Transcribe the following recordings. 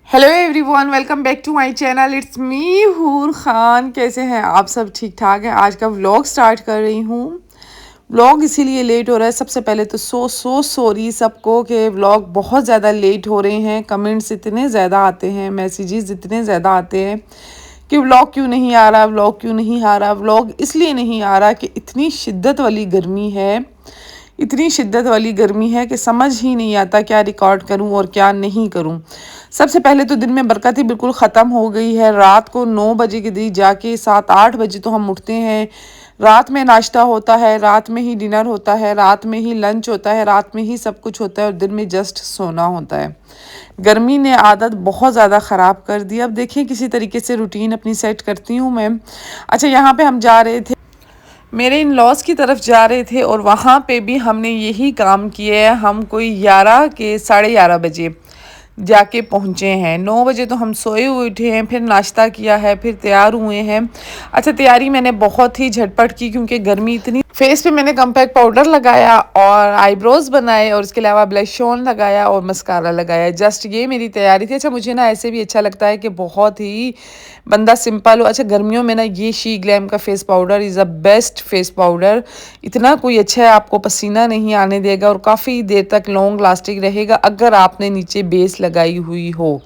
Hello everyone, welcome back to my channel. It's me Hoor Khan. कैसे हैं आप सब? ठीक ठाक हैं। आज का व्लॉग स्टार्ट कर रही हूँ। व्लॉग इसीलिए लेट हो रहा है। सबसे पहले तो सो सॉरी सबको कि व्लॉग बहुत ज़्यादा लेट हो रहे हैं। कमेंट्स इतने ज़्यादा आते हैं, मैसेजेस इतने ज़्यादा आते हैं कि व्लॉग क्यों नहीं आ रहा, व्लॉग क्यों नहीं आ रहा। व्लॉग इसलिए नहीं आ रहा कि इतनी शिद्दत वाली गर्मी है, इतनी शिद्दत वाली गर्मी है कि समझ ही नहीं आता क्या रिकॉर्ड करूं और क्या नहीं करूं। सबसे पहले तो दिन में बरकत ही बिल्कुल ख़त्म हो गई है। रात को 9 बजे के दी जाके 7-8 बजे तो हम उठते हैं। रात में नाश्ता होता है, रात में ही डिनर होता है, रात में ही लंच होता है, रात में ही सब कुछ होता है और दिन में जस्ट सोना होता है। गर्मी ने आदत बहुत ज़्यादा ख़राब कर दी। अब देखिए किसी तरीके से रूटीन अपनी सेट करती हूँ मैं। अच्छा, यहाँ पे हम जा रहे थे, मेरे इन लॉज की तरफ जा रहे थे और वहाँ पे भी हमने यही काम किया है। हम कोई 11 के 11:30 बजे जाके पहुँचे हैं। 9 बजे तो हम सोए हुए उठे हैं, फिर नाश्ता किया है, फिर तैयार हुए हैं। अच्छा, तैयारी मैंने बहुत ही झटपट की क्योंकि गर्मी इतनी। फेस पे मैंने कॉम्पैक्ट पाउडर लगाया और आईब्रोज बनाए और इसके अलावा ब्लश ऑन लगाया और मस्कारा लगाया। जस्ट ये मेरी तैयारी थी। अच्छा, मुझे ना ऐसे भी अच्छा लगता है कि बहुत ही बंदा सिंपल हो। अच्छा, गर्मियों में ना ये शी ग्लैम का face powder is a best face powder. इतना कोई अच्छा है, आपको पसीना नहीं आने देगा और काफ़ी देर तक लॉन्ग लास्टिंग रहेगा अगर आपने नीचे बेस लगाई हुई हो।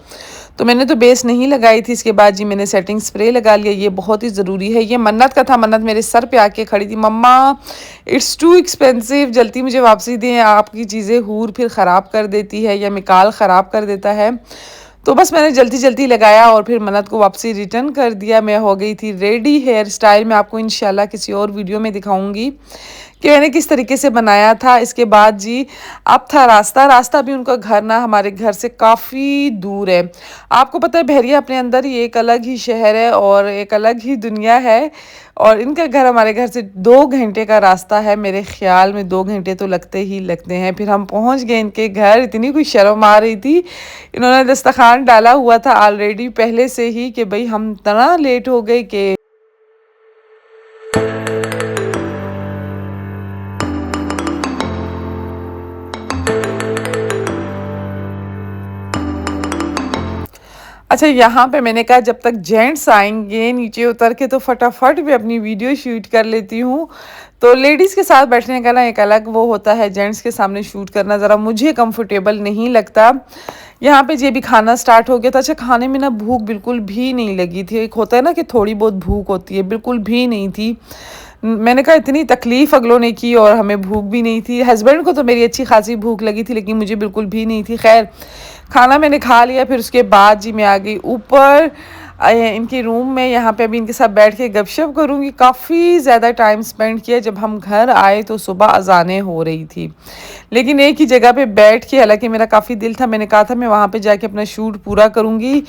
तो मैंने तो बेस नहीं लगाई थी। इसके बाद जी मैंने सेटिंग स्प्रे लगा लिया। ये बहुत ही ज़रूरी है। ये मन्नत का था। मन्नत मेरे सर पे आके खड़ी थी, मम्मा इट्स टू एक्सपेंसिव, जल्दी मुझे वापसी दें, आपकी चीज़ें हूर फिर ख़राब कर देती है या मिकाल ख़राब कर देता है। तो बस मैंने जल्दी जल्दी लगाया और फिर मन्नत को वापसी रिटर्न कर दिया। मैं हो गई थी रेडी। हेयर स्टाइल मैं आपको इंशाल्लाह किसी और वीडियो में दिखाऊंगी कि मैंने किस तरीके से बनाया था। इसके बाद जी अब था रास्ता। रास्ता भी उनका घर ना हमारे घर से काफ़ी दूर है। आपको पता है बहरिया अपने अंदर ही एक अलग ही शहर है और एक अलग ही दुनिया है। और इनका घर हमारे घर से 2 घंटे का रास्ता है। मेरे ख्याल में 2 घंटे तो लगते ही लगते हैं। फिर हम पहुंच गए इनके घर। इतनी कोई शर्म आ रही थी। इन्होंने दस्तरखान डाला हुआ था ऑलरेडी पहले से ही कि भाई हम इतना लेट हो गए कि। अच्छा, यहाँ पे मैंने कहा जब तक जेंट्स आएंगे नीचे उतर के तो फटाफट भी अपनी वीडियो शूट कर लेती हूँ। तो लेडीज़ के साथ बैठने का ना एक अलग वो होता है, जेंट्स के सामने शूट करना ज़रा मुझे कंफर्टेबल नहीं लगता। यहाँ पे ये भी खाना स्टार्ट हो गया था। अच्छा, खाने में ना भूख बिल्कुल भी नहीं लगी थी। एक होता है ना कि थोड़ी बहुत भूख होती है, बिल्कुल भी नहीं थी। मैंने कहा इतनी तकलीफ़ अगलों ने की और हमें भूख भी नहीं थी। हस्बैंड को तो मेरी अच्छी खासी भूख लगी थी लेकिन मुझे बिल्कुल भी नहीं थी। खैर, खाना मैंने खा लिया। फिर उसके बाद जी मैं आ गई ऊपर इनके रूम में। यहाँ पे अभी इनके साथ बैठ के गपशप करूँगी। काफ़ी ज़्यादा टाइम स्पेंड किया। जब हम घर आए तो सुबह अजानें हो रही थी लेकिन एक ही जगह पे बैठ के, हालांकि मेरा काफ़ी दिल था, मैंने कहा था मैं वहाँ पे जाके अपना शूट पूरा करूँगी।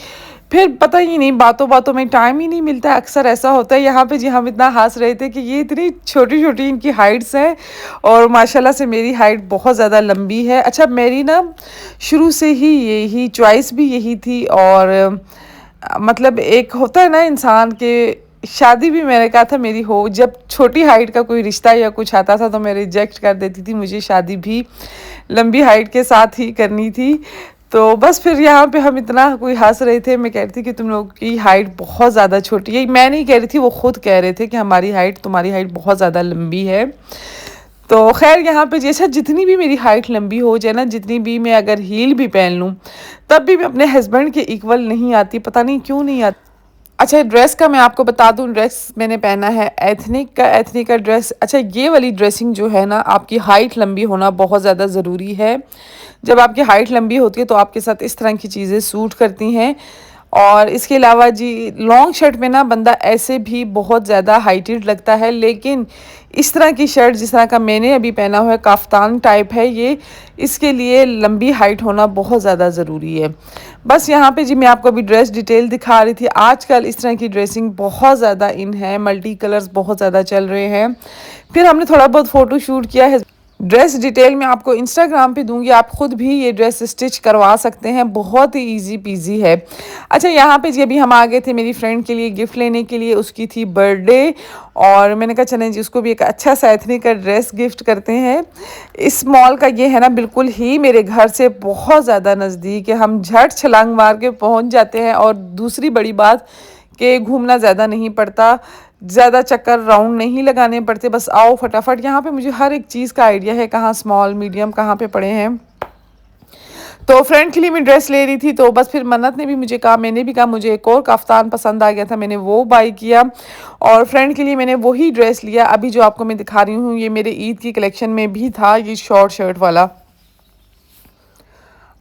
फिर पता ही नहीं, बातों बातों में टाइम ही नहीं मिलता। अक्सर ऐसा होता है। यहाँ पे जी हम इतना हंस रहे थे कि ये इतनी छोटी छोटी इनकी हाइट्स हैं और माशाल्लाह से मेरी हाइट बहुत ज़्यादा लंबी है। अच्छा, मेरी ना शुरू से ही यही चॉइस भी यही थी और मतलब एक होता है ना इंसान के, शादी भी मैंने कहा था मेरी हो। जब छोटी हाइट का कोई रिश्ता या कुछ आता था तो मैं रिजेक्ट कर देती थी। मुझे शादी भी लंबी हाइट के साथ ही करनी थी। तो बस फिर यहाँ पे हम इतना कोई हंस रहे थे। मैं कह रही थी कि तुम लोग की हाइट बहुत ज़्यादा छोटी है। मैं नहीं कह रही थी, वो खुद कह रहे थे कि हमारी हाइट, तुम्हारी हाइट बहुत ज़्यादा लंबी है। तो खैर यहाँ पे जैसा जितनी भी मेरी हाइट लंबी हो जाए ना, जितनी भी मैं अगर हील भी पहन लूँ तब भी मैं अपने हस्बैंड के इक्वल नहीं आती। पता नहीं क्यों नहीं आती। अच्छा, ड्रेस का मैं आपको बता दूं, ड्रेस मैंने पहना है एथनिक का ड्रेस। अच्छा, ये वाली ड्रेसिंग जो है ना, आपकी हाइट लंबी होना बहुत ज़्यादा ज़रूरी है। जब आपकी हाइट लंबी होती है तो आपके साथ इस तरह की चीज़ें सूट करती हैं। और इसके अलावा जी लॉन्ग शर्ट में ना बंदा ऐसे भी बहुत ज़्यादा हाइटेड लगता है, लेकिन इस तरह की शर्ट जिस तरह का मैंने अभी पहना हुआ है, काफ्तान टाइप है ये, इसके लिए लंबी हाइट होना बहुत ज़्यादा ज़रूरी है। बस यहाँ पे जी मैं आपको अभी ड्रेस डिटेल दिखा रही थी। आजकल इस तरह की ड्रेसिंग बहुत ज़्यादा इन है, मल्टी कलर्स बहुत ज़्यादा चल रहे हैं। फिर हमने थोड़ा बहुत फ़ोटो शूट किया है। ड्रेस डिटेल मैं आपको इंस्टाग्राम पे दूंगी, आप खुद भी ये ड्रेस स्टिच करवा सकते हैं, बहुत ही इजी पीजी है। अच्छा, यहाँ पे जी अभी हम आ गए थे मेरी फ्रेंड के लिए गिफ्ट लेने के लिए, उसकी थी बर्थडे और मैंने कहा चलें जी उसको भी एक अच्छा सा एथनिक का ड्रेस गिफ्ट करते हैं। इस मॉल का ये है ना बिल्कुल ही मेरे घर से बहुत ज़्यादा नज़दीक है, हम झट छलांग मार के पहुँच जाते हैं। और दूसरी बड़ी बात कि घूमना ज़्यादा नहीं पड़ता, ज़्यादा चक्कर राउंड नहीं लगाने पड़ते, बस आओ फटाफट। यहाँ पे मुझे हर एक चीज़ का आइडिया है, कहाँ स्मॉल मीडियम कहाँ पे पड़े हैं। तो फ्रेंड के लिए मैं ड्रेस ले रही थी, तो बस फिर मन्नत ने भी मुझे कहा, मैंने भी कहा मुझे एक और कफ्तान पसंद आ गया था, मैंने वो बाई किया और फ्रेंड के लिए मैंने वही ड्रेस लिया। अभी जो आपको मैं दिखा रही हूँ ये मेरे ईद की कलेक्शन में भी था, ये शॉर्ट शर्ट वाला।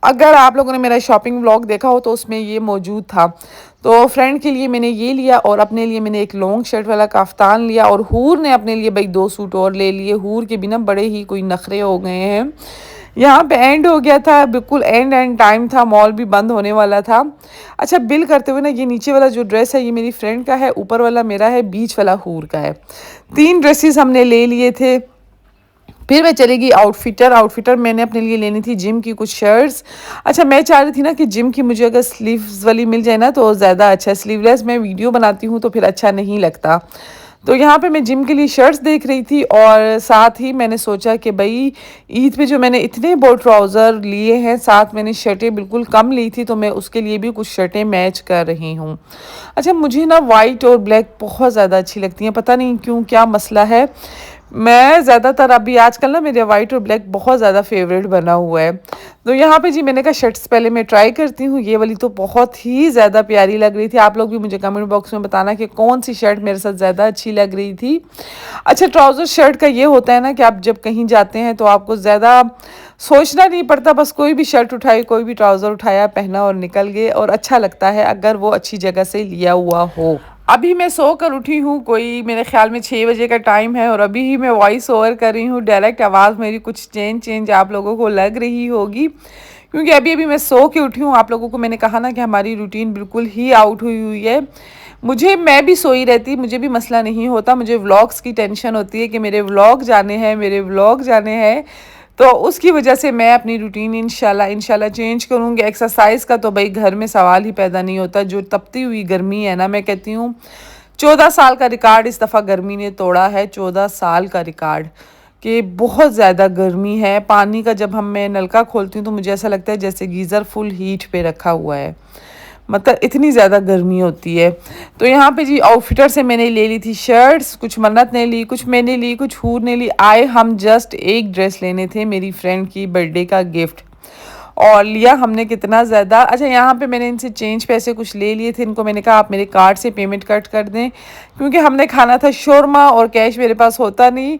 अगर आप लोगों ने मेरा शॉपिंग व्लॉग देखा हो तो उसमें ये मौजूद था। तो फ्रेंड के लिए मैंने ये लिया और अपने लिए मैंने एक लॉन्ग शर्ट वाला कफ्तान लिया और हूर ने अपने लिए भाई 2 सूट और ले लिए। हूर के बिना बड़े ही कोई नखरे हो गए हैं। यहाँ पे एंड हो गया था, बिल्कुल एंड टाइम था, मॉल भी बंद होने वाला था। अच्छा, बिल करते हुए ना ये नीचे वाला जो ड्रेस है ये मेरी फ्रेंड का है, ऊपर वाला मेरा है, बीच वाला हूर का है। 3 ड्रेसेस हमने ले लिए थे। फिर मैं चली गई आउटफिटर मैंने अपने लिए लेनी थी जिम की कुछ शर्ट्स। अच्छा, मैं चाह रही थी ना कि जिम की मुझे अगर स्लीव्स वाली मिल जाए ना तो ज़्यादा अच्छा, स्लीवलेस मैं वीडियो बनाती हूँ तो फिर अच्छा नहीं लगता। तो यहाँ पे मैं जिम के लिए शर्ट्स देख रही थी और साथ ही मैंने सोचा कि भाई ईद पे जो मैंने इतने बहुत ट्राउज़र लिए हैं, साथ मैंने शर्टें बिल्कुल कम ली थी, तो मैं उसके लिए भी कुछ शर्टें मैच कर रही हूँ। अच्छा, मुझे ना वाइट और ब्लैक बहुत ज़्यादा अच्छी लगती हैं, पता नहीं क्यों, क्या मसला है। मैं ज़्यादातर अभी आजकल ना मेरे वाइट और ब्लैक बहुत ज़्यादा फेवरेट बना हुआ है। तो यहाँ पे जी मैंने कहा शर्ट्स पहले मैं ट्राई करती हूँ। ये वाली तो बहुत ही ज़्यादा प्यारी लग रही थी। आप लोग भी मुझे कमेंट बॉक्स में बताना कि कौन सी शर्ट मेरे साथ ज़्यादा अच्छी लग रही थी। अच्छा, ट्राउज़र शर्ट का ये होता है ना कि आप जब कहीं जाते हैं तो आपको ज़्यादा सोचना नहीं पड़ता, बस कोई भी शर्ट उठाई, कोई भी ट्राउज़र उठाया, पहना और निकल गए और अच्छा लगता है अगर वो अच्छी जगह से लिया हुआ हो। अभी मैं सो कर उठी हूँ, कोई मेरे ख्याल में 6 बजे का टाइम है और अभी ही मैं वॉइस ओवर कर रही हूँ। डायरेक्ट आवाज़ मेरी कुछ चेंज आप लोगों को लग रही होगी क्योंकि अभी मैं सो के उठी हूँ। आप लोगों को मैंने कहा ना कि हमारी रूटीन बिल्कुल ही आउट हुई है। मैं भी सोई रहती, मुझे भी मसला नहीं होता, मुझे व्लॉग्स की टेंशन होती है कि मेरे व्लॉग जाने हैं। तो उसकी वजह से मैं अपनी रूटीन इंशाल्लाह चेंज करूँगी। एक्सरसाइज का तो भाई घर में सवाल ही पैदा नहीं होता। जो तपती हुई गर्मी है ना, मैं कहती हूँ 14 साल का रिकॉर्ड इस दफ़ा गर्मी ने तोड़ा है, 14 साल का रिकॉर्ड, कि बहुत ज़्यादा गर्मी है। पानी का जब मैं नलका खोलती हूँ तो मुझे ऐसा लगता है जैसे गीज़र फुल हीट पे रखा हुआ है, मतलब इतनी ज़्यादा गर्मी होती है। तो यहाँ पे जी आउटफिटर से मैंने ले ली थी शर्ट्स, कुछ मन्नत ने ली, कुछ मैंने ली, कुछ हूर ने ली। आए हम जस्ट एक ड्रेस लेने थे मेरी फ्रेंड की बर्थडे का गिफ्ट और लिया हमने कितना ज़्यादा। अच्छा, यहाँ पे मैंने इनसे चेंज पैसे कुछ ले लिए थे, इनको मैंने कहा आप मेरे कार्ड से पेमेंट कट कर दें क्योंकि हमने खाना था शोरमा और कैश मेरे पास होता नहीं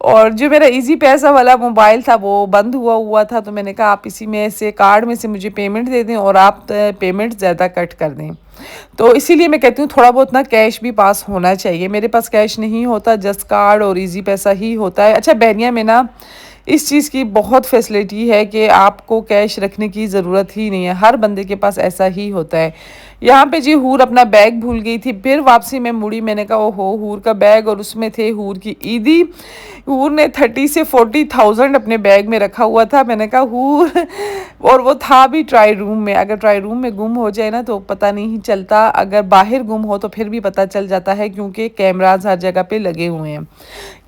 और जो मेरा इजी पैसा वाला मोबाइल था वो बंद हुआ था। तो मैंने कहा आप इसी में से कार्ड में से मुझे पेमेंट दे दें और आप पेमेंट ज़्यादा कट कर दें। तो इसीलिए मैं कहती हूँ थोड़ा बहुत ना कैश भी पास होना चाहिए। मेरे पास कैश नहीं होता, जस्ट कार्ड और इजी पैसा ही होता है। अच्छा, बहनिया में ना इस चीज़ की बहुत फैसिलिटी है कि आपको कैश रखने की ज़रूरत ही नहीं है, हर बंदे के पास ऐसा ही होता है। यहाँ पे जी हूर अपना बैग भूल गई थी, फिर वापसी में मुड़ी, मैंने कहा ओहो हूर का बैग, और उसमें थे हूर की ईदी। हूर ने 30 से 40,000 अपने बैग में रखा हुआ था। मैंने कहा हूर, और वो था भी ट्राई रूम में। अगर ट्राई रूम में गुम हो जाए ना तो पता नहीं चलता, अगर बाहर गुम हो तो फिर भी पता चल जाता है क्योंकि कैमराज हर जगह पे लगे हुए हैं।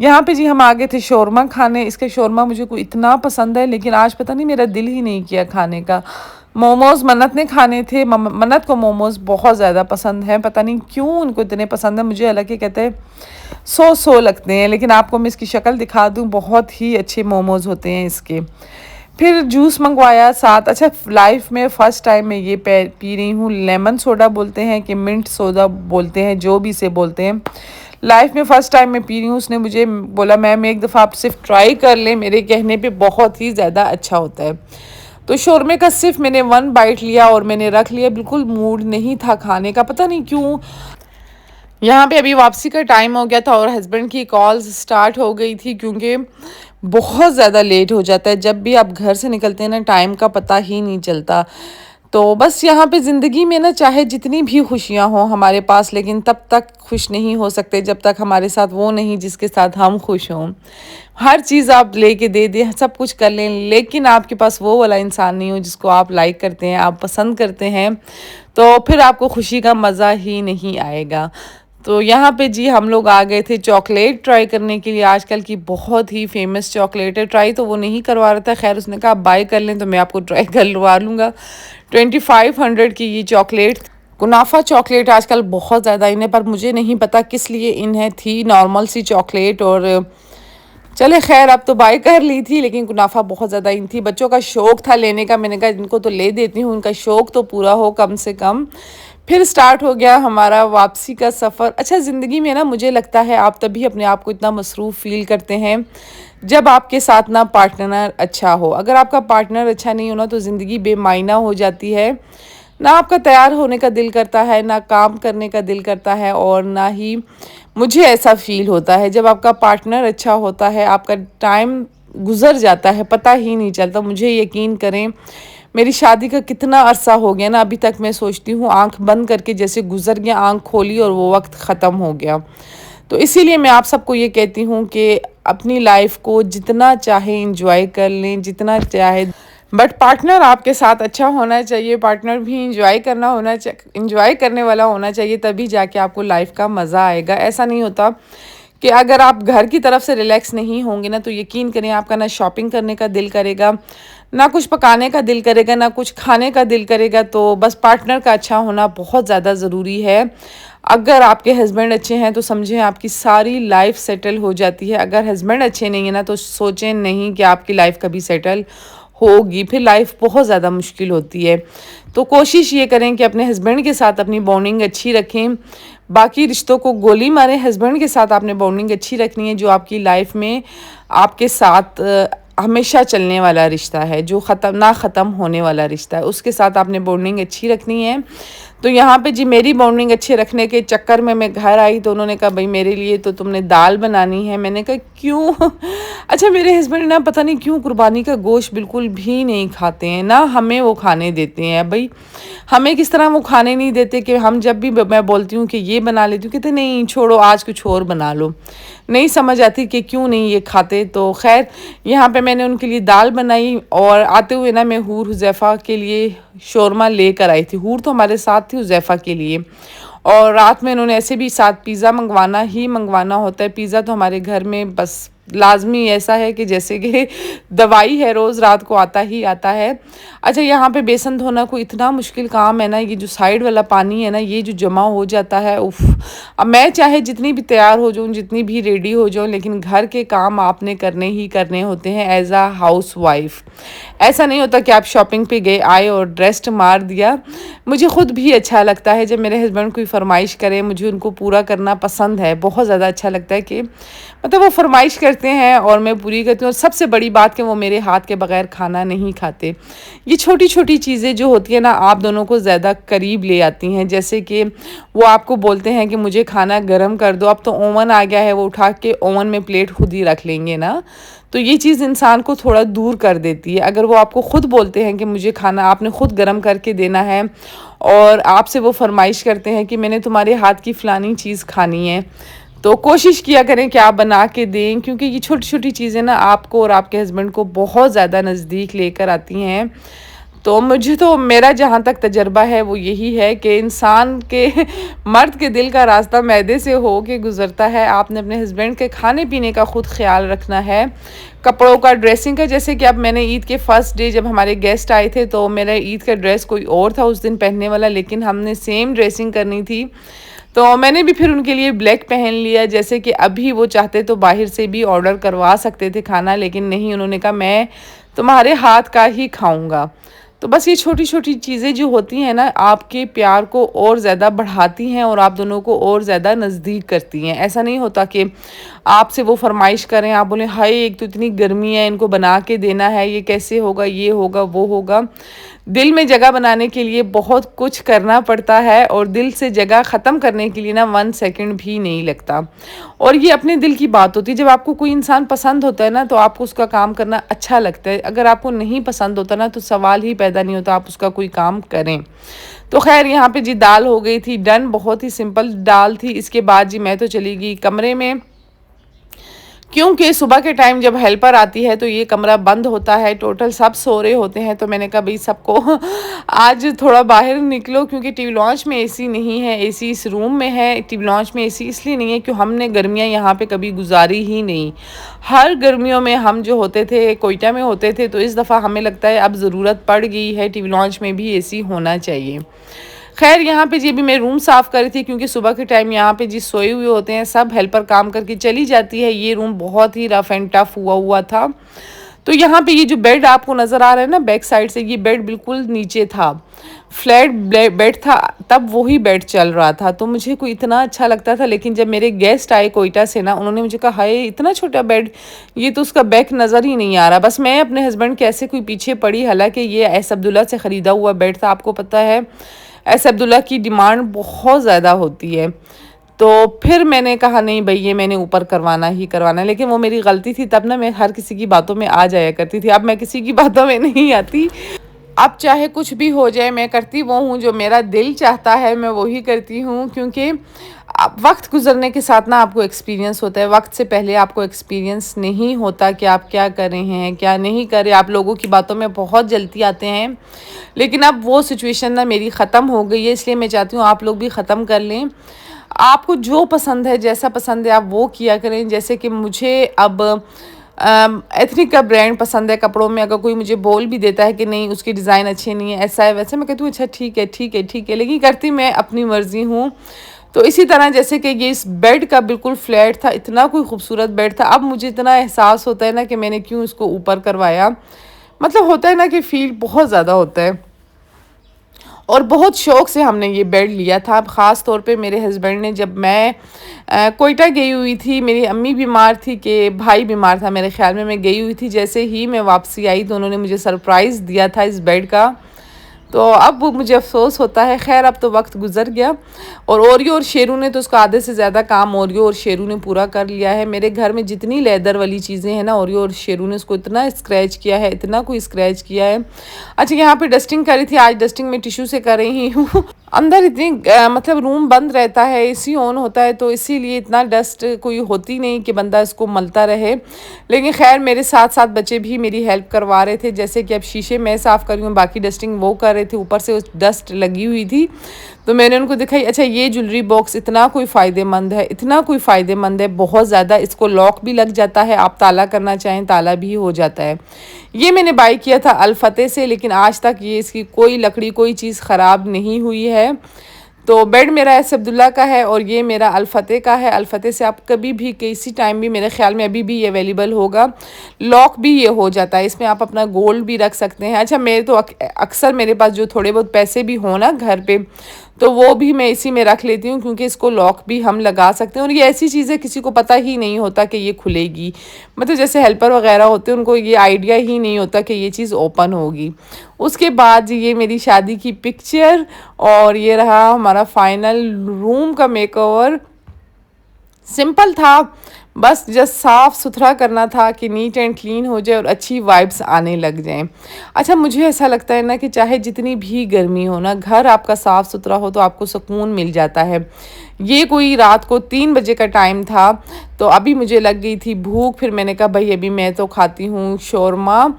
यहाँ पे जी हम आ गए थे शौरमा खाने। इसके शौरमा मुझे कोई इतना पसंद है लेकिन आज पता नहीं मेरा दिल ही नहीं किया खाने का। मोमोज़ मन्नत ने खाने थे, मन्नत को मोमोज़ बहुत ज़्यादा पसंद है, पता नहीं क्यों उनको इतने पसंद है। मुझे हालांकि कहते हैं सो लगते हैं, लेकिन आपको मैं इसकी शक्ल दिखा दूँ, बहुत ही अच्छे मोमोज़ होते हैं इसके। फिर जूस मंगवाया साथ। अच्छा, लाइफ में फ़र्स्ट टाइम मैं ये पी रही हूँ, लेमन सोडा बोलते हैं कि मिंट सोडा बोलते हैं, जो भी से बोलते हैं, लाइफ में फ़र्स्ट टाइम मैं पी रही हूँ। उसने मुझे बोला मैम एक दफ़ा आप सिर्फ ट्राई कर लें, मेरे कहने पे बहुत ही ज़्यादा अच्छा होता है। तो शौरमे का सिर्फ मैंने 1 बाइट लिया और मैंने रख लिया, बिल्कुल मूड नहीं था खाने का, पता नहीं क्यों। यहाँ पे अभी वापसी का टाइम हो गया था और हस्बैंड की कॉल्स स्टार्ट हो गई थी क्योंकि बहुत ज़्यादा लेट हो जाता है। जब भी आप घर से निकलते हैं ना, टाइम का पता ही नहीं चलता। तो बस यहाँ पे ज़िंदगी में ना चाहे जितनी भी खुशियाँ हों हमारे पास, लेकिन तब तक खुश नहीं हो सकते जब तक हमारे साथ वो नहीं जिसके साथ हम खुश हों। हर चीज़ आप लेके दे दें, सब कुछ कर लें, लेकिन आपके पास वो वाला इंसान नहीं हो जिसको आप लाइक करते हैं, आप पसंद करते हैं, तो फिर आपको खुशी का मज़ा ही नहीं आएगा। तो यहाँ पे जी हम लोग आ गए थे चॉकलेट ट्राई करने के लिए। आजकल की बहुत ही फेमस चॉकलेट है। ट्राई तो वो नहीं करवा रहा था, खैर उसने कहा आप बाय कर लें तो मैं आपको ट्राई करवा लूँगा। 2500 की ये चॉकलेट, कुनाफा चॉकलेट आजकल बहुत ज़्यादा इन है, पर मुझे नहीं पता किस लिए इन है। थी नॉर्मल सी चॉकलेट और चले खैर अब तो बाय कर ली थी, लेकिन कुनाफा बहुत ज़्यादा इन थी। बच्चों का शौक़ था लेने का, मैंने कहा इनको तो ले देती हूँ, उनका शौक़ तो पूरा हो कम से कम। फिर स्टार्ट हो गया हमारा वापसी का सफ़र। अच्छा, ज़िंदगी में ना मुझे लगता है आप तभी अपने आप को इतना मसरूफ़ फ़ील करते हैं जब आपके साथ ना पार्टनर अच्छा हो। अगर आपका पार्टनर अच्छा नहीं हो ना तो ज़िंदगी बेमायना हो जाती है। ना आपका तैयार होने का दिल करता है, ना काम करने का दिल करता है, और ना ही मुझे ऐसा फ़ील होता है। जब आपका पार्टनर अच्छा होता है आपका टाइम गुज़र जाता है, पता ही नहीं चलता। मुझे यकीन करें, मेरी शादी का कितना अरसा हो गया ना, अभी तक मैं सोचती हूँ आंख बंद करके जैसे गुजर गया, आंख खोली और वो वक्त ख़त्म हो गया। तो इसीलिए मैं आप सबको ये कहती हूँ कि अपनी लाइफ को जितना चाहे इंजॉय कर लें, जितना चाहे, बट पार्टनर आपके साथ अच्छा होना चाहिए। पार्टनर भी इंजॉय करने वाला होना चाहिए, तभी जाके आपको लाइफ का मज़ा आएगा। ऐसा नहीं होता कि अगर आप घर की तरफ से रिलैक्स नहीं होंगे ना, तो यकीन करें आपका ना शॉपिंग करने का दिल करेगा, ना कुछ पकाने का दिल करेगा, ना कुछ खाने का दिल करेगा। तो बस पार्टनर का अच्छा होना बहुत ज़्यादा ज़रूरी है। अगर आपके हस्बैंड अच्छे हैं तो समझें आपकी सारी लाइफ सेटल हो जाती है। अगर हस्बैंड अच्छे नहीं है ना तो सोचें नहीं कि आपकी लाइफ कभी सेटल होगी, फिर लाइफ बहुत ज़्यादा मुश्किल होती है। तो कोशिश ये करें कि अपने हस्बैंड के साथ अपनी बॉन्डिंग अच्छी रखें। बाकी रिश्तों को गोली मारें, हस्बैंड के साथ आपने बॉन्डिंग अच्छी रखनी है, जो आपकी लाइफ में आपके साथ हमेशा चलने वाला रिश्ता है, जो ना ख़त्म होने वाला रिश्ता है, उसके साथ आपने बॉन्डिंग अच्छी रखनी है। तो यहाँ पे जी मेरी बॉन्डिंग अच्छे रखने के चक्कर में मैं घर आई तो उन्होंने कहा भाई मेरे लिए तो तुमने दाल बनानी है। मैंने कहा क्यों? अच्छा, मेरे हस्बैंड ना पता नहीं क्यों कुर्बानी का गोश्त बिल्कुल भी नहीं खाते हैं, ना हमें वो खाने देते हैं। भाई हमें किस तरह वो खाने नहीं देते कि हम जब भी मैं बोलती हूँ कि ये बना लेती हूँ, कहते नहीं छोड़ो आज कुछ और बना लो। नहीं समझ आती कि क्यों नहीं ये खाते। तो खैर यहाँ पे मैंने उनके लिए दाल बनाई, और आते हुए ना मैं हूर हुज़ैफ़ा के लिए शौरमा लेकर आई थी। हूर तो हमारे साथ थी हुज़ैफ़ा के लिए, और रात में इन्होंने ऐसे भी साथ पिज़्ज़ा मंगवाना होता है। पिज़्ज़ा तो हमारे घर में बस लाजमी ऐसा है कि जैसे कि दवाई है, रोज़ रात को आता ही आता है। अच्छा, यहाँ पे बेसन धोना कोई इतना मुश्किल काम है ना, ये जो साइड वाला पानी है ना, ये जो जमा हो जाता है, उफ़। अब मैं चाहे जितनी भी तैयार हो जाऊँ, जितनी भी रेडी हो जाऊँ, लेकिन घर के काम आपने करने ही करने होते हैं एज़ अ हाउस वाइफ। ऐसा नहीं होता कि आप शॉपिंग पे गए, आए और ड्रेस्ट मार दिया। मुझे खुद भी अच्छा लगता है जब मेरे हस्बैंड कोई फरमाइश करें, मुझे उनको पूरा करना पसंद है। बहुत ज़्यादा अच्छा लगता है कि मतलब वो फरमाइश करते हैं और मैं पूरी करती हूँ। और सबसे बड़ी बात कि वो मेरे हाथ के बगैर खाना नहीं खाते। ये छोटी छोटी चीज़ें जो होती है ना, आप दोनों को ज़्यादा करीब ले आती हैं। जैसे कि वो आपको बोलते हैं कि मुझे खाना गर्म कर दो, अब तो ओवन आ गया है, वो उठा के ओवन में प्लेट खुद ही रख लेंगे ना, तो ये चीज़ इंसान को थोड़ा दूर कर देती है। अगर वो आपको खुद बोलते हैं कि मुझे खाना आपने खुद गर्म करके देना है, और आपसे वो फरमाइश करते हैं कि मैंने तुम्हारे हाथ की फ़लानी चीज़ खानी है, तो कोशिश किया करें कि आप बना के दें, क्योंकि ये छोटी छोटी चीज़ें ना आपको और आपके हस्बैंड को बहुत ज़्यादा नज़दीक लेकर आती हैं। तो मुझे तो मेरा जहाँ तक तजर्बा है वो यही है कि इंसान के मर्द के दिल का रास्ता मैदे से हो के गुज़रता है। आपने अपने हस्बैंड के खाने पीने का ख़ुद ख्याल रखना है, कपड़ों का, ड्रेसिंग का। जैसे कि अब मैंने ईद के फर्स्ट डे जब हमारे गेस्ट आए थे तो मेरा ईद का ड्रेस कोई और था उस दिन पहनने वाला, लेकिन हमने सेम ड्रेसिंग करनी थी, तो मैंने भी फिर उनके लिए ब्लैक पहन लिया। जैसे कि अभी वो चाहते तो बाहर से भी ऑर्डर करवा सकते थे खाना, लेकिन नहीं, उन्होंने कहा मैं तुम्हारे हाथ का ही खाऊंगा। तो बस ये छोटी छोटी चीज़ें जो होती हैं ना, आपके प्यार को और ज़्यादा बढ़ाती हैं और आप दोनों को और ज़्यादा नज़दीक करती हैं। ऐसा नहीं होता कि आपसे वो फरमाइश करें, आप बोलें हाय एक तो इतनी गर्मी है, इनको बना के देना है, ये कैसे होगा, ये होगा वो होगा। दिल में जगह बनाने के लिए बहुत कुछ करना पड़ता है और दिल से जगह ख़त्म करने के लिए ना 1 सेकंड भी नहीं लगता। और ये अपने दिल की बात होती है। जब आपको कोई इंसान पसंद होता है ना तो आपको उसका काम करना अच्छा लगता है। अगर आपको नहीं पसंद होता ना तो सवाल ही पैदा नहीं होता आप उसका कोई काम करें। तो खैर यहाँ पे जी दाल हो गई थी डन, बहुत ही सिंपल दाल थी। इसके बाद जी मैं तो चली गई कमरे में, क्योंकि सुबह के टाइम जब हेल्पर आती है तो ये कमरा बंद होता है, टोटल सब सो रहे होते हैं। तो मैंने कहा भाई सबको आज थोड़ा बाहर निकलो, क्योंकि टीवी लॉन्च में एसी नहीं है, एसी इस रूम में है। टीवी लॉन्च में एसी इसलिए नहीं है क्योंकि हमने गर्मियाँ यहाँ पे कभी गुजारी ही नहीं। हर गर्मियों में हम जो होते थे कोयटा में होते थे, तो इस दफ़ा हमें लगता है अब ज़रूरत पड़ गई है, टीवी लॉन्च में भी एसी होना चाहिए। खैर यहाँ पे जी अभी मैं रूम साफ़ कर रही थी, क्योंकि सुबह के टाइम यहाँ पे जी सोए हुए होते हैं सब, हेल्पर काम करके चली जाती है। ये रूम बहुत ही रफ़ एंड टफ हुआ था। तो यहाँ पे ये जो बेड आपको नज़र आ रहा है ना बैक साइड से, ये बेड बिल्कुल नीचे था, फ्लैट बेड था, तब वही बेड चल रहा था। तो मुझे कोई इतना अच्छा लगता था, लेकिन जब मेरे गेस्ट आए कोयटा से ना, उन्होंने मुझे कहा हाय इतना छोटा बेड, ये तो उसका बैक नज़र ही नहीं आ रहा। बस मैं अपने हस्बैंड के ऐसे कोई पीछे पड़ी, हालांकि ये एस अब्दुल्ला से ख़रीदा हुआ बेड था। आपको पता है एस अब्दुल्ला की डिमांड बहुत ज़्यादा होती है। तो फिर मैंने कहा नहीं भाई ये मैंने ऊपर करवाना ही करवाना है। लेकिन वो मेरी गलती थी, तब ना मैं हर किसी की बातों में आ जाया करती थी। अब मैं किसी की बातों में नहीं आती। अब चाहे कुछ भी हो जाए मैं करती वो हूँ जो मेरा दिल चाहता है, मैं वही करती हूँ। क्योंकि वक्त गुजरने के साथ ना आपको एक्सपीरियंस होता है, वक्त से पहले आपको एक्सपीरियंस नहीं होता कि आप क्या कर रहे हैं क्या नहीं कर रहे। आप लोगों की बातों में बहुत जल्दी आते हैं, लेकिन अब वो सिचुएशन ना मेरी ख़त्म हो गई है, इसलिए मैं चाहती हूँ आप लोग भी ख़त्म कर लें। आपको जो पसंद है जैसा पसंद है आप वो किया करें। जैसे कि मुझे अब एथनिक का ब्रांड पसंद है कपड़ों में, अगर कोई मुझे बोल भी देता है कि नहीं उसकी डिज़ाइन अच्छी नहीं है, ऐसा है वैसे, मैं कहती हूँ अच्छा ठीक है ठीक है ठीक है, लेकिन करती मैं अपनी मर्ज़ी हूँ। तो इसी तरह जैसे कि ये इस बेड का बिल्कुल फ्लैट था, इतना कोई खूबसूरत बेड था, अब मुझे इतना एहसास होता है ना कि मैंने क्यों इसको ऊपर करवाया। मतलब होता है ना कि फील बहुत ज़्यादा होता है, और बहुत शौक़ से हमने ये बेड लिया था। अब ख़ास तौर पे मेरे हस्बैंड ने, जब मैं कोयटा गई हुई थी, मेरी अम्मी बीमार थी कि भाई बीमार था मेरे ख़्याल में, मैं गई हुई थी, जैसे ही मैं वापसी आई तो उन्होंने मुझे सरप्राइज़ दिया था इस बेड का। तो अब वो मुझे अफ़सोस होता है। ख़ैर अब तो वक्त गुज़र गया, और ओरियो और शेरू ने तो उसका आधे से ज़्यादा काम ओरियो और शेरू ने पूरा कर लिया है। मेरे घर में जितनी लेदर वाली चीज़ें हैं ना, ओरियो और शेरू ने उसको इतना स्क्रैच किया है, इतना कोई स्क्रैच किया है। अच्छा यहाँ पे डस्टिंग कर रही थी, आज डस्टिंग में टिश्यू से कर रही हूँ। अंदर इतनी मतलब रूम बंद रहता है, एसी ऑन होता है, तो इसीलिए इतना डस्ट कोई होती नहीं कि बंदा इसको मलता रहे। लेकिन खैर मेरे साथ साथ बच्चे भी मेरी हेल्प करवा रहे थे। जैसे कि अब शीशे मैं साफ़ कर रही हूँ, बाकी डस्टिंग वो कर रहे थे, ऊपर से उस डस्ट लगी हुई थी तो मैंने उनको दिखाई। अच्छा ये ज्वेलरी बॉक्स इतना कोई फ़ायदेमंद है, इतना कोई फ़ायदेमंद है, बहुत ज़्यादा। इसको लॉक भी लग जाता है, आप ताला करना चाहें ताला भी हो जाता है। ये मैंने बाय किया था अल-फतेह से, लेकिन आज तक ये इसकी कोई लकड़ी कोई चीज़ ख़राब नहीं हुई है। तो बेड मेरा एस अब्दुल्ला का है और ये मेरा अल-फतेह का है। अल-फतेह से आप कभी भी किसी टाइम भी, मेरे ख्याल में अभी भी ये अवेलेबल होगा, लॉक भी ये हो जाता है। इसमें आप अपना गोल्ड भी रख सकते हैं। अच्छा मेरे तो अक्सर मेरे पास जो थोड़े बहुत पैसे भी हो ना घर पे, तो वो भी मैं इसी में रख लेती हूँ, क्योंकि इसको लॉक भी हम लगा सकते हैं। और ये ऐसी चीज़ें किसी को पता ही नहीं होता कि ये खुलेगी, मतलब जैसे हेल्पर वगैरह होते हैं उनको ये आइडिया ही नहीं होता कि ये चीज़ ओपन होगी। उसके बाद ये मेरी शादी की पिक्चर, और ये रहा हमारा फाइनल रूम का मेकओवर। सिंपल था, बस जस्ट साफ़ सुथरा करना था कि नीट एंड क्लीन हो जाए और अच्छी वाइब्स आने लग जाएं। अच्छा मुझे ऐसा लगता है ना कि चाहे जितनी भी गर्मी हो ना, घर आपका साफ़ सुथरा हो तो आपको सुकून मिल जाता है। ये कोई रात को 3 बजे का टाइम था, तो अभी मुझे लग गई थी भूख। फिर मैंने कहा भाई अभी मैं तो खाती हूँ शौरमा,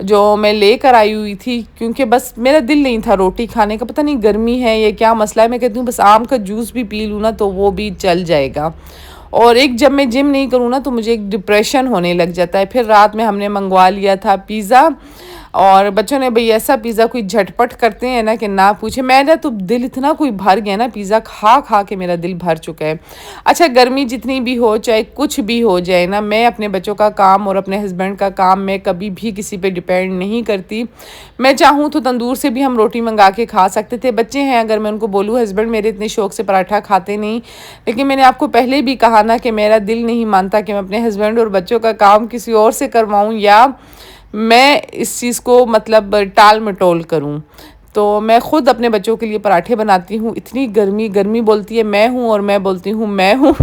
जो मैं लेकर आई हुई थी, क्योंकि बस मेरा दिल नहीं था रोटी खाने का। पता नहीं गर्मी है ये क्या मसला है, मैं कहती हूँ बस आम का जूस भी पी लूँ ना तो वो भी चल जाएगा। और एक जब मैं जिम नहीं करूँ ना तो मुझे एक डिप्रेशन होने लग जाता है। फिर रात में हमने मंगवा लिया था पिज़्ज़ा, और बच्चों ने भाई ऐसा पिज़्ज़ा कोई झटपट करते हैं ना कि ना पूछे। मेरा तो दिल इतना कोई भर गया ना, पिज़्ज़ा खा खा के मेरा दिल भर चुका है। अच्छा गर्मी जितनी भी हो, चाहे कुछ भी हो जाए ना, मैं अपने बच्चों का काम और अपने हस्बैंड का काम मैं कभी भी किसी पे डिपेंड नहीं करती। मैं चाहूँ तो तंदूर से भी हम रोटी मंगा के खा सकते थे। बच्चे हैं, अगर मैं उनको बोलूँ, हस्बैंड मेरे इतने शौक़ से पराठा खाते नहीं, लेकिन मैंने आपको पहले भी कहा ना कि मेरा दिल नहीं मानता कि मैं अपने हस्बैंड और बच्चों का काम किसी और से करवाऊँ, या मैं इस चीज़ को मतलब टाल मटोल करूं। तो मैं ख़ुद अपने बच्चों के लिए पराठे बनाती हूँ। इतनी गर्मी गर्मी बोलती है मैं हूँ और मैं बोलती हूँ मैं हूँ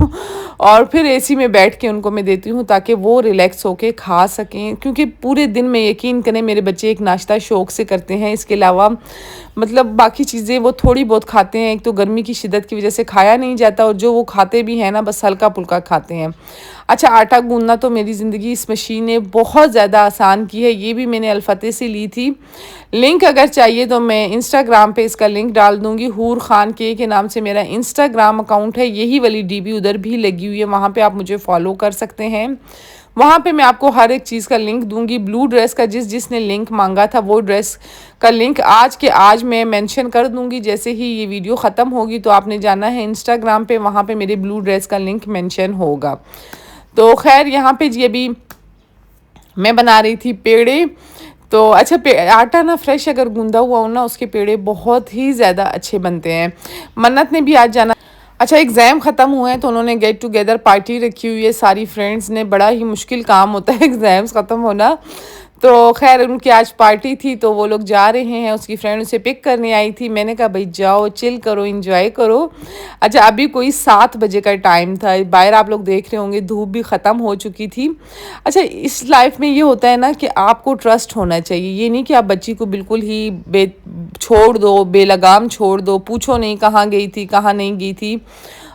और फिर एसी में बैठ के उनको मैं देती हूँ ताकि वो रिलैक्स होके खा सकें, क्योंकि पूरे दिन में यकीन करें मेरे बच्चे एक नाश्ता शौक़ से करते हैं। इसके अलावा मतलब बाकी चीज़ें वो थोड़ी बहुत खाते हैं। एक तो गर्मी की शिद्दत की वजह से खाया नहीं जाता और जो वो खाते भी हैं ना बस हल्का फुल्का खाते हैं। अच्छा, आटा गूंदना तो मेरी ज़िंदगी इस मशीन ने बहुत ज़्यादा आसान की है। ये भी मैंने अलफते से ली थी। लिंक अगर चाहिए तो मैं इंस्टाग्राम पे इसका लिंक डाल दूँगी। हूर खान के नाम से मेरा इंस्टाग्राम अकाउंट है। यही वाली डीबी उधर भी लगी हुई है, वहाँ पे आप मुझे फॉलो कर सकते हैं। वहाँ पे मैं आपको हर एक चीज़ का लिंक दूँगी। ब्लू ड्रेस का जिसने लिंक मांगा था वो ड्रेस का लिंक आज के आज मैं मेंशन कर दूँगी। जैसे ही ये वीडियो ख़त्म होगी तो आपने जाना है इंस्टाग्राम पे, वहाँ पे मेरे ब्लू ड्रेस का लिंक मेंशन होगा। तो खैर यहाँ पे जी अभी मैं बना रही थी पेड़े। तो अच्छा, आटा ना फ्रेश अगर गूंदा हुआ हो ना उसके पेड़े बहुत ही ज़्यादा अच्छे बनते हैं। मन्नत ने भी आज जाना। अच्छा, एग्ज़ाम ख़त्म हुए हैं तो उन्होंने गेट टुगेदर पार्टी रखी हुई है सारी फ्रेंड्स ने। बड़ा ही मुश्किल काम होता है एग्ज़ाम्स ख़त्म होना। तो खैर उनकी आज पार्टी थी तो वो लोग जा रहे हैं। उसकी फ्रेंड उसे पिक करने आई थी। मैंने कहा भाई जाओ, चिल करो, एंजॉय करो। अच्छा, अभी कोई 7 बजे का टाइम था। बाहर आप लोग देख रहे होंगे धूप भी ख़त्म हो चुकी थी। अच्छा, इस लाइफ में ये होता है ना कि आपको ट्रस्ट होना चाहिए। ये नहीं कि आप बच्ची को बिल्कुल ही छोड़ दो, बेलगाम छोड़ दो, पूछो नहीं कहाँ गई थी कहाँ नहीं गई थी।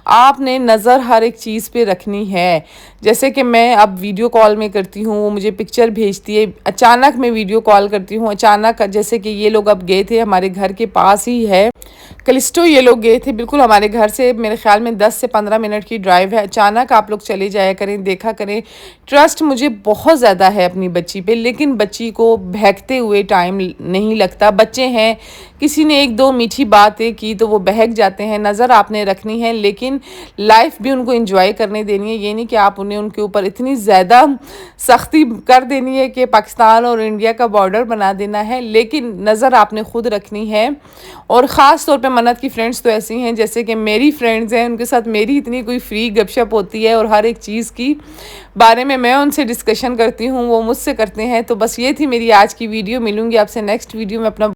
आपने नज़र हर एक चीज़ पे रखनी है। जैसे कि मैं अब वीडियो कॉल में करती हूँ, वो मुझे पिक्चर भेजती है। अचानक मैं वीडियो कॉल करती हूँ, अचानक जैसे कि ये लोग अब गए थे, हमारे घर के पास ही है कलिस्टो, ये लोग गए थे बिल्कुल हमारे घर से मेरे ख्याल में 10 से 15 मिनट की ड्राइव है। अचानक आप लोग चले जाया करें, देखा करें। ट्रस्ट मुझे बहुत ज़्यादा है अपनी बच्ची पे, लेकिन बच्ची को बहकते हुए टाइम नहीं लगता। बच्चे हैं, किसी ने एक दो मीठी बातें की तो वो बहक जाते हैं। नज़र आपने रखनी है, लेकिन लाइफ भी उनको एंजॉय करने देनी है। ये नहीं कि आप उन्हें उनके ऊपर इतनी ज़्यादा सख्ती कर देनी है कि पाकिस्तान और इंडिया का बॉर्डर बना देना है, लेकिन नज़र आपने खुद रखनी है। और ख़ास तौर पे मन्नत की फ्रेंड्स तो ऐसी हैं जैसे कि मेरी फ्रेंड्स हैं, उनके साथ मेरी इतनी कोई फ्री गपशप होती है और हर एक चीज़ की बारे में मैं उनसे डिस्कशन करती हूँ, वो मुझसे करते हैं। तो बस ये थी मेरी आज की वीडियो। मिलूँगी आपसे नेक्स्ट वीडियो में। अपना